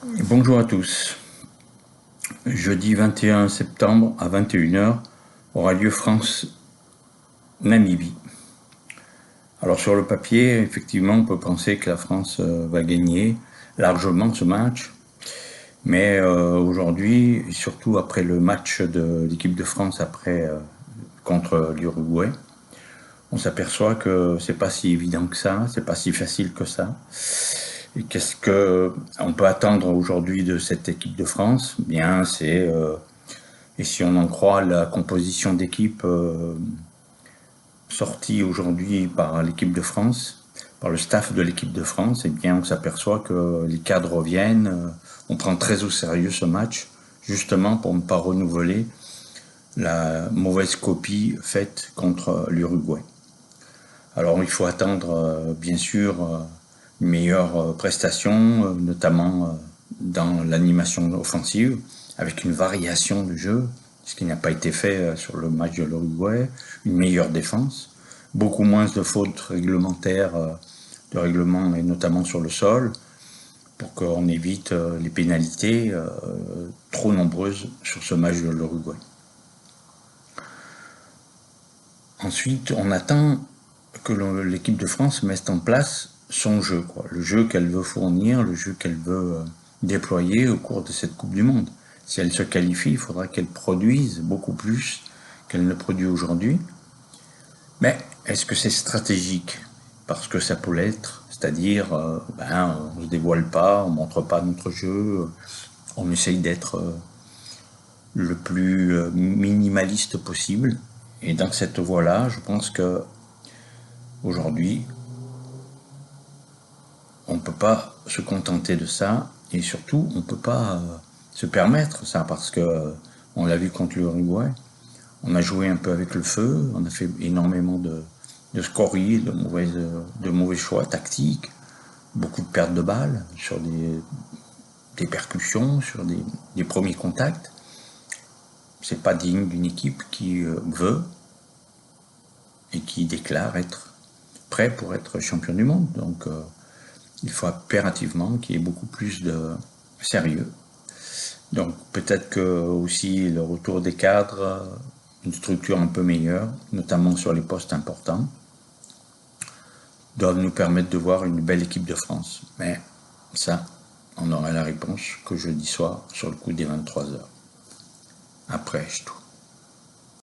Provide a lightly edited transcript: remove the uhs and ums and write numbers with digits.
Bonjour à tous. Jeudi 21 septembre à 21h aura lieu France-Namibie. Alors sur le papier, effectivement, on peut penser que la France va gagner largement ce match. Mais aujourd'hui, et surtout après le match de l'équipe de France contre l'Uruguay, on s'aperçoit que c'est pas si évident que ça, c'est pas si facile que ça. Et qu'est-ce que on peut attendre aujourd'hui de cette équipe de France? Bien, et si on en croit la composition d'équipe sortie aujourd'hui par l'équipe de France, par le staff de l'équipe de France, eh bien, on s'aperçoit que les cadres reviennent. On prend très au sérieux ce match, justement pour ne pas renouveler la mauvaise copie faite contre l'Uruguay. Alors il faut attendre bien sûr une meilleure prestation, notamment dans l'animation offensive, avec une variation du jeu, ce qui n'a pas été fait sur le match de l'Uruguay, une meilleure défense, beaucoup moins de fautes réglementaires, de règlement et notamment sur le sol, pour qu'on évite les pénalités trop nombreuses sur ce match de l'Uruguay. Ensuite, on attend que l'équipe de France mette en place son jeu, le jeu qu'elle veut fournir, le jeu qu'elle veut déployer au cours de cette Coupe du Monde. Si elle se qualifie, il faudra qu'elle produise beaucoup plus qu'elle ne produit aujourd'hui. Mais est-ce que c'est stratégique? Parce que ça peut l'être, c'est-à-dire on ne se dévoile pas, on ne montre pas notre jeu, on essaye d'être le plus minimaliste possible. Et dans cette voie-là, je pense que aujourd'hui, on ne peut pas se contenter de ça, et surtout, on ne peut pas se permettre ça, parce que on l'a vu contre l'Uruguay, on a joué un peu avec le feu, on a fait énormément de scories, de mauvais choix tactiques, beaucoup de pertes de balles sur des percussions, sur des premiers contacts. C'est pas digne d'une équipe qui veut et qui déclare être prêt pour être champion du monde. Donc il faut impérativement qu'il y ait beaucoup plus de sérieux. Donc peut-être que aussi le retour des cadres, une structure un peu meilleure, notamment sur les postes importants, doivent nous permettre de voir une belle équipe de France. Mais ça, on aura la réponse que jeudi soir sur le coup des 23h. Après, je trouve.